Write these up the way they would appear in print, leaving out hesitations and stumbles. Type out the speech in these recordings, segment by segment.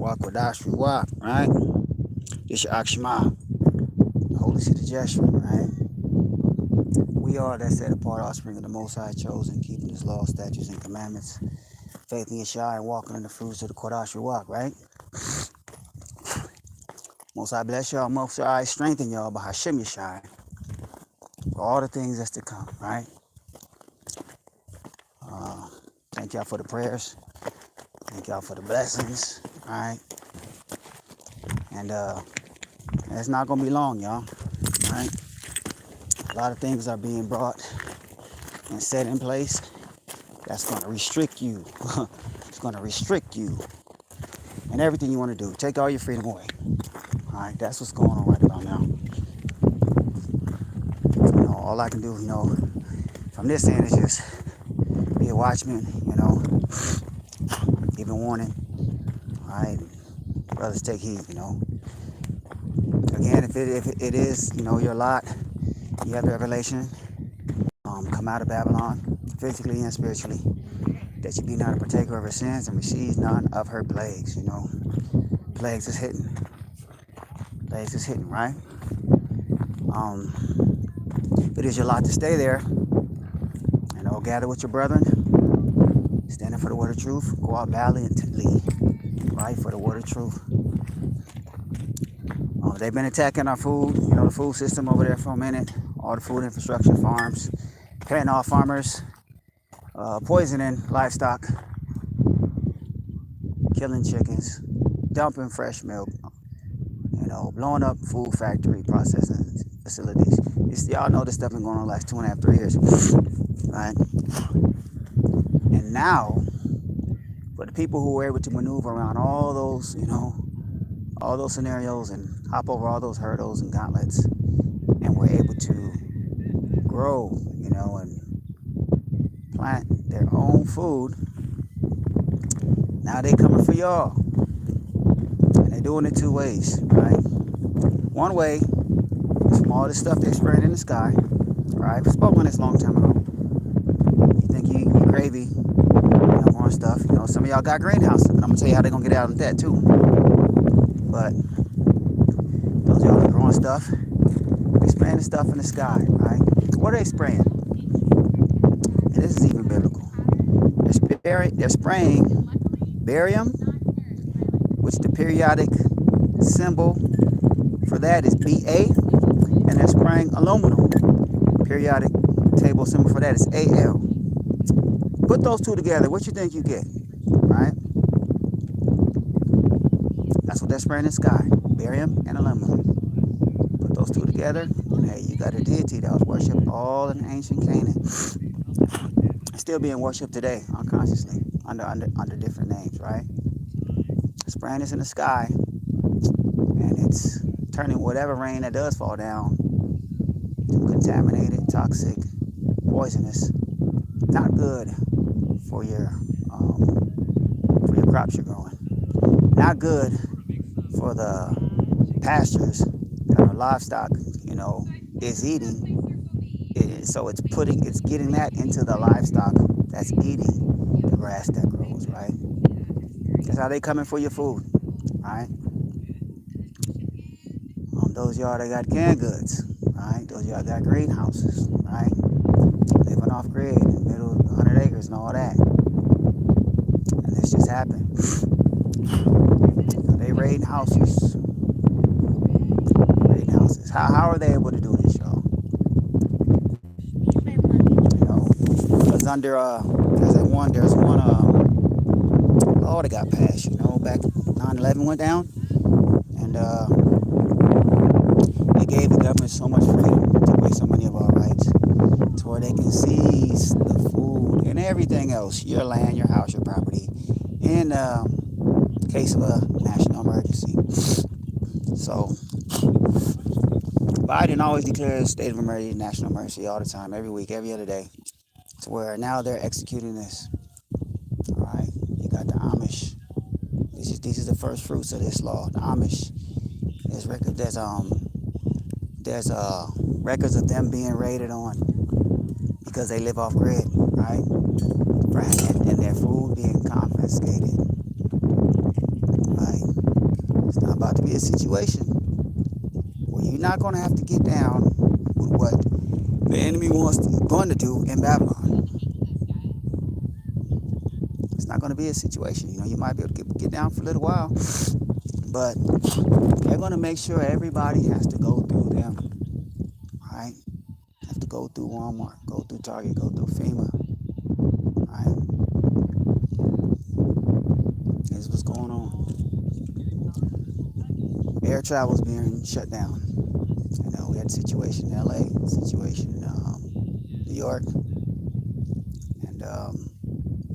Walk with us, we walk, right? This your Akshma, holy city gesture, right? We are that set apart offspring of the Most High chosen, keeping His laws, statutes, and commandments, faith in Yeshua, and walking in the fruits of the Kodash walk, right? Most High bless y'all, Most High strengthen y'all by Hashem Yeshua for all the things that's to come, right? Thank y'all for the prayers. Thank y'all for the blessings, right? And it's not gonna be long, y'all, right? A lot of things are being brought and set in place that's gonna restrict you. It's gonna restrict you and everything you want to do. Take all your freedom away. All right, that's what's going on right about now. All I can do, from this end is just be a watchman, give a warning. All right, brothers, take heed, Again, if it is, your lot, you have revelation, come out of Babylon, physically and spiritually, that you be not a partaker of her sins and receive none of her plagues, Plagues is hitting. Plagues is hitting, right? If it is your lot to stay there, gather with your brethren, standing for the word of truth, go out valiantly, right, for the word of truth. They've been attacking our food, the food system over there for a minute, all the food infrastructure, farms, paying off farmers, poisoning livestock, killing chickens, dumping fresh milk, blowing up food factory processing facilities. Y'all know this stuff been going on the last 2.5, 3 years, right? And now, for the people who were able to maneuver around all those, all those scenarios and hop over all those hurdles and gauntlets, and were able to grow, and plant their own food, now they coming for y'all. And they're doing it 2 ways, right? One way is from all this stuff they spraying in the sky, right? I spoke on this a long time ago. You think you gravy, more stuff. Some of y'all got greenhouses, and I'm gonna tell you how they're gonna get out of that too. But those of y'all that growing stuff, they spraying the stuff in the sky, right? What are they spraying? And this is even biblical. They're spraying barium, which the periodic symbol for that is Ba, and they're spraying aluminum. Periodic table symbol for that is Al. Put those two together, what you think you get, right? That's what they're spraying in the sky, barium and aluminum. Put those two together, and hey, you got a deity that was worshipped all in ancient Canaan. It's still being worshipped today, unconsciously, under different names, right? Spraying this in the sky, and it's turning whatever rain that does fall down to contaminated, toxic, poisonous, not good for your crops you're growing. Not good for the pastures that our livestock, is eating. So it's getting that into the livestock that's eating the grass that grows, right? That's how they coming for your food, right? Those of y'all that got canned goods, right? Those of y'all that got greenhouses, right? Living off grid in the middle of 100 acres and all that. And this just happened. They raiding houses. Raiding houses. How are they able to do this, y'all? Because there's one law that got passed, back 9/11 went down, and it gave the government so much freedom, took away so many of our rights, to where they can seize the food and everything else, your land, your house, your property, in case of a national emergency. So Biden always declares state of emergency, national emergency all the time, every week, every other day, to where now they're executing this. All right, you got the Amish. These are the first fruits of this law. The Amish. There's records of them being raided on because they live off grid, right? And their food being confiscated, right? be a situation where you're not going to have to get down with what the enemy going to do in Babylon. It's not going to be a situation. You might be able to get down for a little while, but they're going to make sure everybody has to go through them. Right? Have to go through Walmart, go through Target, go through FEMA. Right? This is what's going on. Air travel's being shut down. We had a situation in LA, situation in New York, and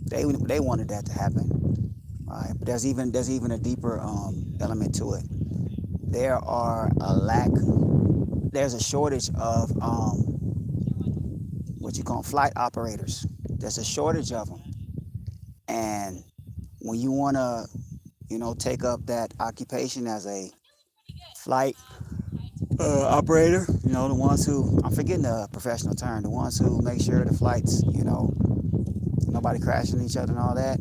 they wanted that to happen. Right? But there's even a deeper element to it. There's a shortage of what you call flight operators. There's a shortage of them, and when you want to, take up that occupation as a flight operator, the ones who, I'm forgetting the professional term, the ones who make sure the flights, nobody crashing each other and all that.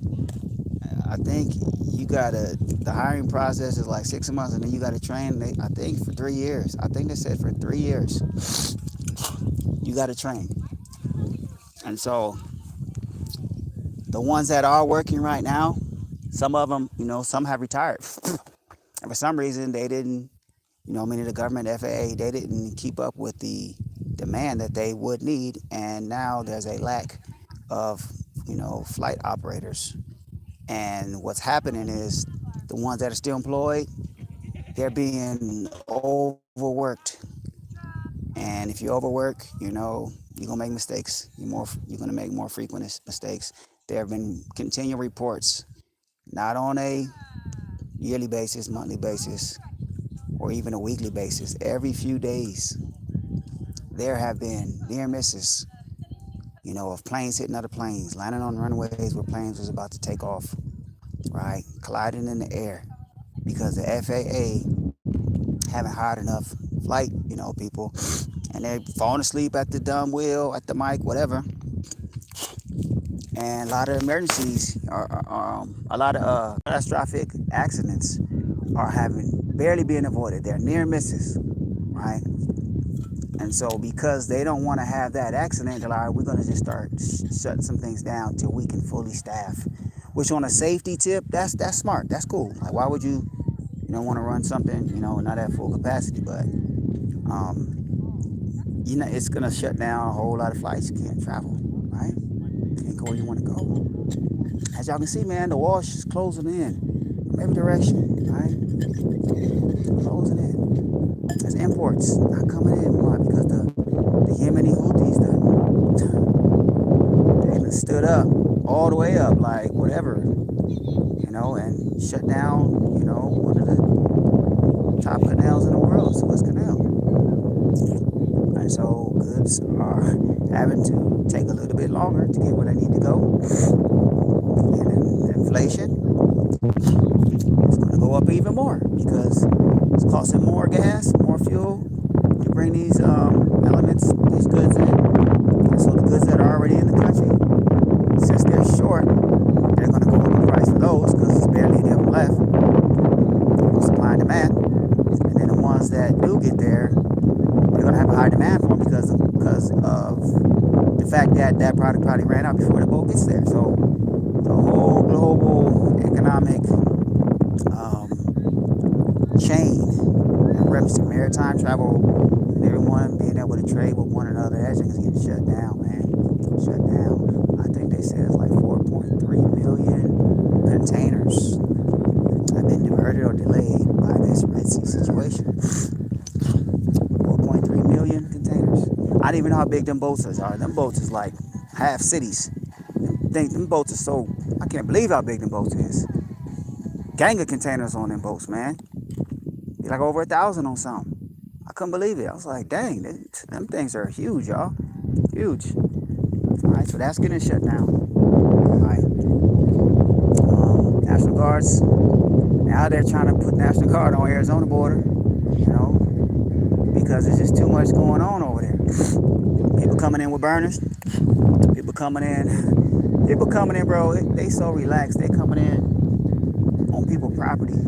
I think the hiring process is like 6 months, and then you got to train. I think for 3 years. I think they said for 3 years you got to train. And so the ones that are working right now, some of them, some have retired. And for some reason, they didn't, meaning the government, FAA, they didn't keep up with the demand that they would need. And now there's a lack of, flight operators. And what's happening is the ones that are still employed, they're being overworked. And if you overwork, you're gonna make mistakes. You're gonna make more frequent mistakes. There have been continual reports, not on a yearly basis, monthly basis, or even a weekly basis. Every few days, there have been near misses, of planes hitting other planes, landing on runways where planes was about to take off, right? Colliding in the air because the FAA haven't hired enough flight, people, and they're falling asleep at the dumb wheel, at the mic, whatever. And a lot of emergencies, a lot of catastrophic accidents are barely being avoided. They're near misses, right? And so because they don't want to have that accident, they're like, we're going to just start shutting some things down till we can fully staff. Which on a safety tip, that's smart. That's cool. Like, why would you want to run something, not at full capacity? But, it's going to shut down a whole lot of flights. You can't travel, right? You can't go where you want to go. As y'all can see, man, the wash is closing in from every direction, right? Closing in. There's imports not coming in. Why? Because the Yemeni Houthis they stood up all the way up, like whatever, and shut down, one of the top canals in the world, Suez Canal. And so goods are having to take a little bit longer to get where they need to go. And inflation is going to go up even more because it's costing more gas, more fuel to bring these elements, these goods in. And so the goods that are already in the country, since they're short, they're going to go up in price for those because there's barely any of them left. Supply and demand. And then the ones that do get there, they're going to have a high demand for them because of the fact that that product probably ran out before the boat gets there. So the whole global economic chain in reference to maritime travel and everyone being able to trade with one another, that's just getting shut down, man. Shut down. I think they said it's like 4.3 million containers have been diverted or delayed by this Red Sea situation. 4.3 million containers. I don't even know how big them boats are. Them boats is like half cities. Them boats are so, I can't believe how big them boats is. Gang of containers on them boats, man. Be like over 1,000 on something. I couldn't believe it. I was like, dang, them things are huge, y'all. Huge. All right, so that's getting shut down. All right. National Guards. Now they're trying to put National Guard on Arizona border, because there's just too much going on over there. People coming in with burners. People coming in, bro. They so relaxed. They coming in on people's property.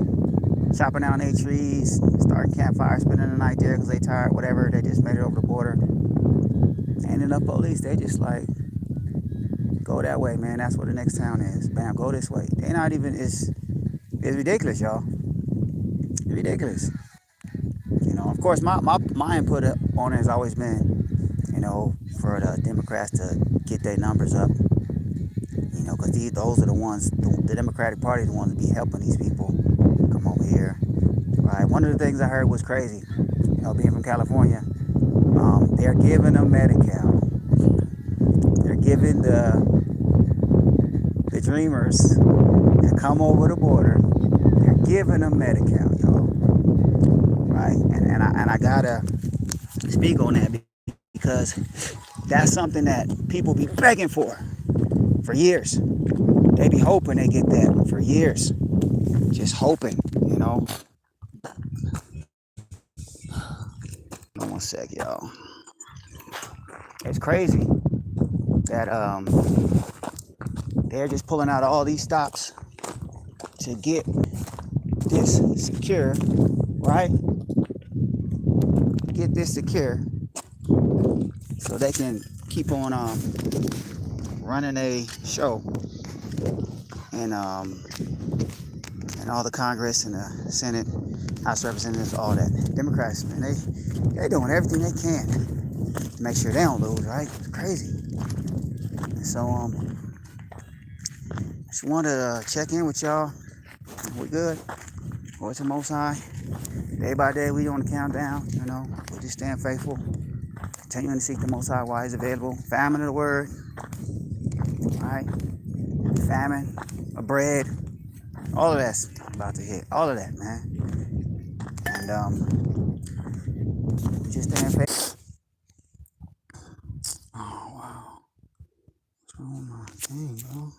chopping down their trees, starting campfires, spending the night there because they tired, whatever. They just made it over the border. Ain't enough police. They just like, go that way, man. That's where the next town is. Bam, go this way. They not even, it's ridiculous, y'all. It's ridiculous. You know, of course, my input on it has always been, you know, for the Democrats to get their numbers up. You know, because those are the ones, the Democratic Party is the ones to be helping these people come over here. Right. One of the things I heard was crazy. You know, being from California, they're giving them Medi-Cal. They're giving the dreamers that come over the border. They're giving them Medi-Cal, y'all. Right. And I gotta speak on that because that's something that people be begging for years. They be hoping they get that for years. Just hoping, you know. Hold on one sec, y'all. It's crazy that they're just pulling out all these stops to get this secure, right? Get this secure so they can keep on running a show and all the Congress and the Senate, House Representatives, all that. Democrats, man, they doing everything they can to make sure they don't lose, right? It's crazy. And so just wanted to check in with y'all. We good? Go to Most High. Day by day, we on the countdown. You know, we just stand faithful, continuing to seek the Most High while He's available. Famine of the Word, right? Famine of bread. All of that's about to hit. All of that, man. And we just stand faithful. Oh wow, what's wrong with my thing, bro?